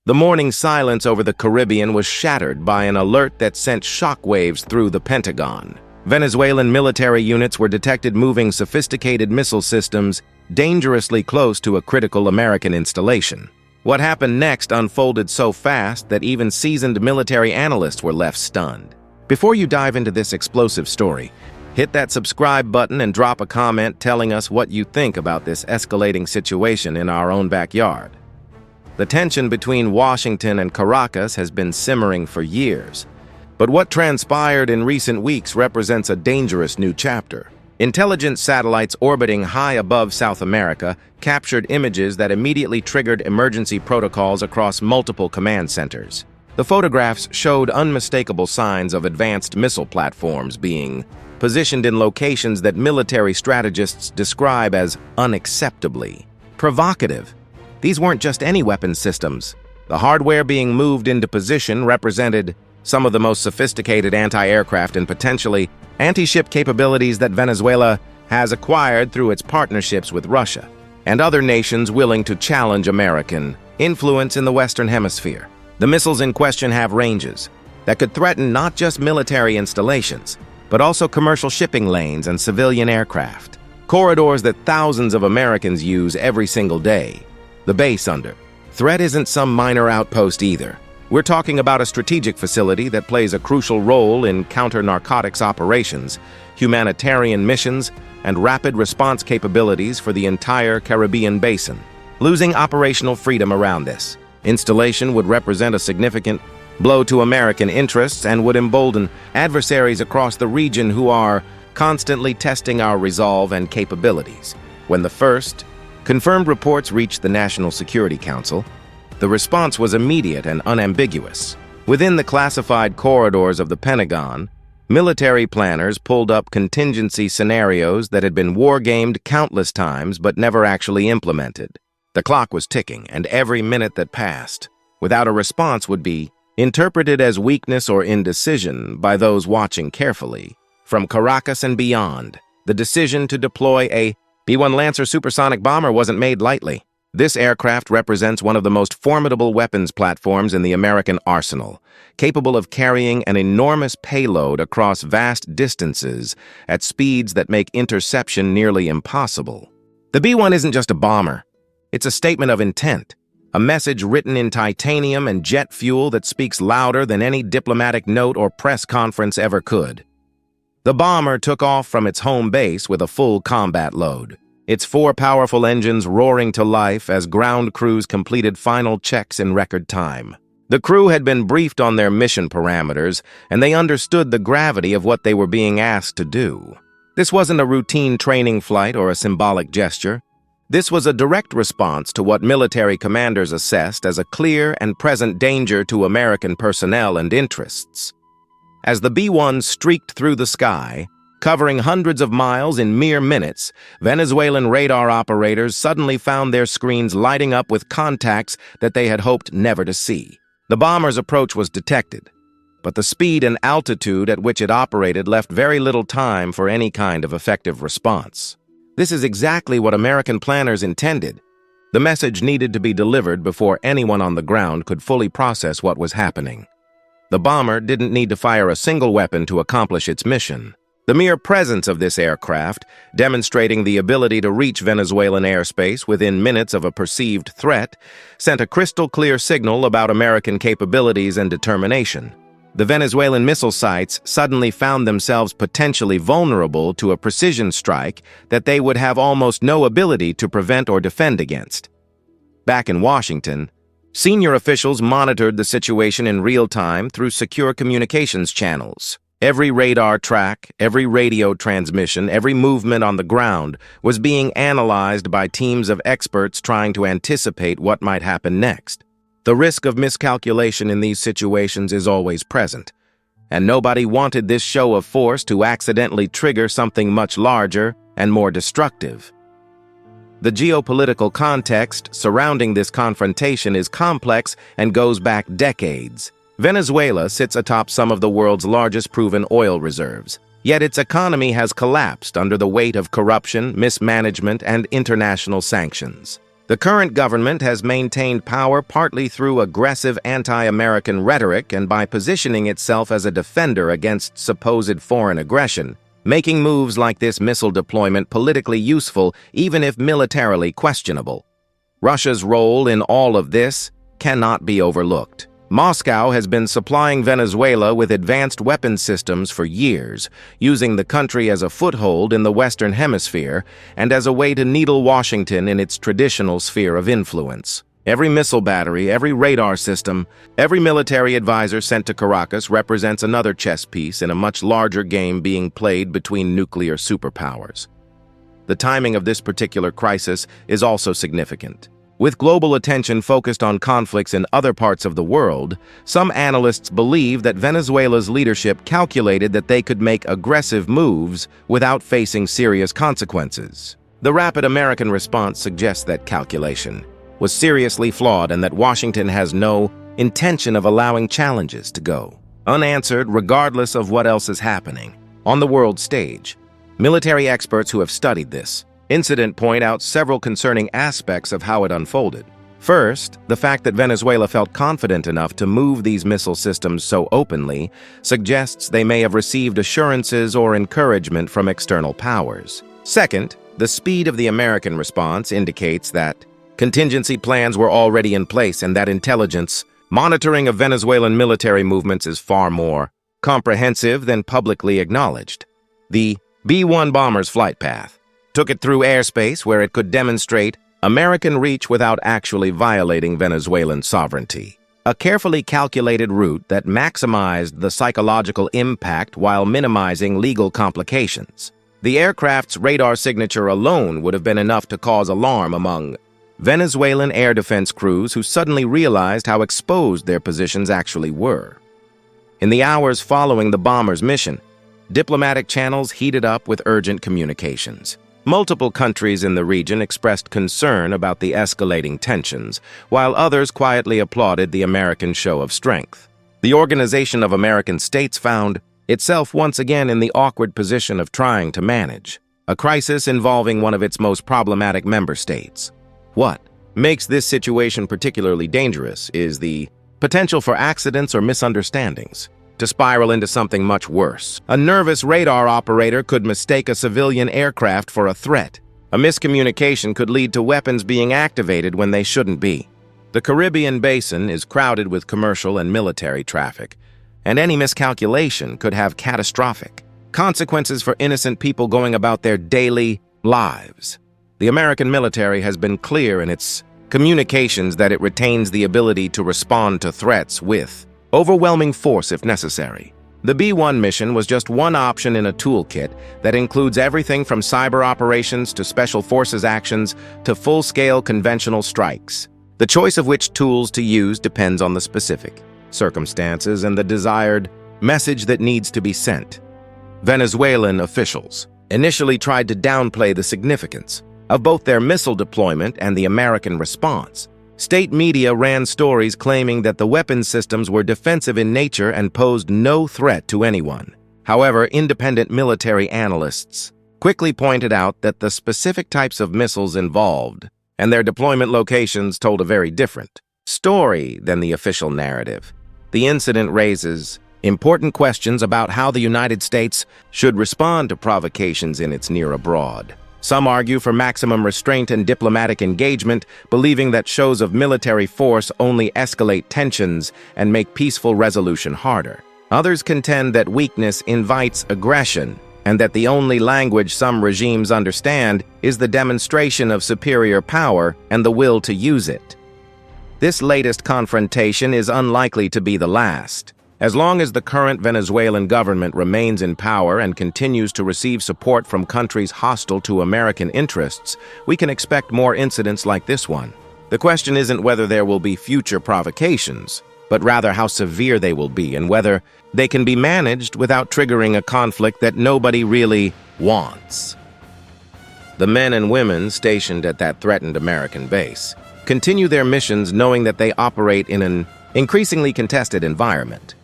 The morning silence over the Caribbean was shattered by an alert that sent shockwaves through the Pentagon. Venezuelan military units were detected moving sophisticated missile systems dangerously close to a critical American installation. What happened next unfolded so fast that even seasoned military analysts were left stunned. Before you dive into this explosive story, hit that subscribe button and drop a comment telling us what you think about this escalating situation in our own backyard. The tension between Washington and Caracas has been simmering for years, but what transpired in recent weeks represents a dangerous new chapter. Intelligence satellites orbiting high above South America captured images that immediately triggered emergency protocols across multiple command centers. The photographs showed unmistakable signs of advanced missile platforms being positioned in locations that military strategists describe as unacceptably provocative. These weren't just any weapon systems. The hardware being moved into position represented some of the most sophisticated anti-aircraft and potentially anti-ship capabilities that Venezuela has acquired through its partnerships with Russia and other nations willing to challenge American influence in the Western Hemisphere. The missiles in question have ranges that could threaten not just military installations, but also commercial shipping lanes and civilian aircraft, corridors that thousands of Americans use every single day. The base under threat isn't some minor outpost either. We're talking about a strategic facility that plays a crucial role in counter-narcotics operations, humanitarian missions, and rapid response capabilities for the entire Caribbean basin. Losing operational freedom around this installation would represent a significant blow to American interests and would embolden adversaries across the region who are constantly testing our resolve and capabilities. When the first confirmed reports reached the National Security Council, the response was immediate and unambiguous. Within the classified corridors of the Pentagon, military planners pulled up contingency scenarios that had been war-gamed countless times but never actually implemented. The clock was ticking, and every minute that passed without a response would be interpreted as weakness or indecision by those watching carefully. From Caracas and beyond, the decision to deploy a B-1 Lancer supersonic bomber wasn't made lightly. This aircraft represents one of the most formidable weapons platforms in the American arsenal, capable of carrying an enormous payload across vast distances at speeds that make interception nearly impossible. The B-1 isn't just a bomber. It's a statement of intent, a message written in titanium and jet fuel that speaks louder than any diplomatic note or press conference ever could. The bomber took off from its home base with a full combat load, its 4 powerful engines roaring to life as ground crews completed final checks in record time. The crew had been briefed on their mission parameters, and they understood the gravity of what they were being asked to do. This wasn't a routine training flight or a symbolic gesture. This was a direct response to what military commanders assessed as a clear and present danger to American personnel and interests. As the B-1 streaked through the sky, covering hundreds of miles in mere minutes, Venezuelan radar operators suddenly found their screens lighting up with contacts that they had hoped never to see. The bomber's approach was detected, but the speed and altitude at which it operated left very little time for any kind of effective response. This is exactly what American planners intended. The message needed to be delivered before anyone on the ground could fully process what was happening. The bomber didn't need to fire a single weapon to accomplish its mission. The mere presence of this aircraft, demonstrating the ability to reach Venezuelan airspace within minutes of a perceived threat, sent a crystal-clear signal about American capabilities and determination. The Venezuelan missile sites suddenly found themselves potentially vulnerable to a precision strike that they would have almost no ability to prevent or defend against. Back in Washington, senior officials monitored the situation in real time through secure communications channels. Every radar track, every radio transmission, every movement on the ground was being analyzed by teams of experts trying to anticipate what might happen next. The risk of miscalculation in these situations is always present, and nobody wanted this show of force to accidentally trigger something much larger and more destructive. The geopolitical context surrounding this confrontation is complex and goes back decades. Venezuela sits atop some of the world's largest proven oil reserves, yet its economy has collapsed under the weight of corruption, mismanagement, and international sanctions. The current government has maintained power partly through aggressive anti-American rhetoric and by positioning itself as a defender against supposed foreign aggression, making moves like this missile deployment politically useful even if militarily questionable. Russia's role in all of this cannot be overlooked. Moscow has been supplying Venezuela with advanced weapons systems for years, using the country as a foothold in the Western Hemisphere and as a way to needle Washington in its traditional sphere of influence. Every missile battery, every radar system, every military advisor sent to Caracas represents another chess piece in a much larger game being played between nuclear superpowers. The timing of this particular crisis is also significant. With global attention focused on conflicts in other parts of the world, some analysts believe that Venezuela's leadership calculated that they could make aggressive moves without facing serious consequences. The rapid American response suggests that calculation was seriously flawed and that Washington has no intention of allowing challenges to go unanswered regardless of what else is happening on the world stage. Military experts who have studied this incident point out several concerning aspects of how it unfolded. First, the fact that Venezuela felt confident enough to move these missile systems so openly suggests they may have received assurances or encouragement from external powers. Second, the speed of the American response indicates that contingency plans were already in place and that intelligence monitoring of Venezuelan military movements is far more comprehensive than publicly acknowledged. The B-1 bomber's flight path took it through airspace where it could demonstrate American reach without actually violating Venezuelan sovereignty. A carefully calculated route that maximized the psychological impact while minimizing legal complications. The aircraft's radar signature alone would have been enough to cause alarm among Venezuelan air defense crews who suddenly realized how exposed their positions actually were. In the hours following the bomber's mission, diplomatic channels heated up with urgent communications. Multiple countries in the region expressed concern about the escalating tensions, while others quietly applauded the American show of strength. The Organization of American States found itself once again in the awkward position of trying to manage a crisis involving one of its most problematic member states. What makes this situation particularly dangerous is the potential for accidents or misunderstandings to spiral into something much worse. A nervous radar operator could mistake a civilian aircraft for a threat. A miscommunication could lead to weapons being activated when they shouldn't be. The Caribbean basin is crowded with commercial and military traffic, and any miscalculation could have catastrophic consequences for innocent people going about their daily lives. The American military has been clear in its communications that it retains the ability to respond to threats with overwhelming force if necessary. The B-1 mission was just one option in a toolkit that includes everything from cyber operations to special forces actions to full-scale conventional strikes. The choice of which tools to use depends on the specific circumstances and the desired message that needs to be sent. Venezuelan officials initially tried to downplay the significance of both their missile deployment and the American response. State media ran stories claiming that the weapons systems were defensive in nature and posed no threat to anyone. However, independent military analysts quickly pointed out that the specific types of missiles involved and their deployment locations told a very different story than the official narrative. The incident raises important questions about how the United States should respond to provocations in its near abroad. Some argue for maximum restraint and diplomatic engagement, believing that shows of military force only escalate tensions and make peaceful resolution harder. Others contend that weakness invites aggression, and that the only language some regimes understand is the demonstration of superior power and the will to use it. This latest confrontation is unlikely to be the last. As long as the current Venezuelan government remains in power and continues to receive support from countries hostile to American interests, we can expect more incidents like this one. The question isn't whether there will be future provocations, but rather how severe they will be and whether they can be managed without triggering a conflict that nobody really wants. The men and women stationed at that threatened American base continue their missions knowing that they operate in an increasingly contested environment.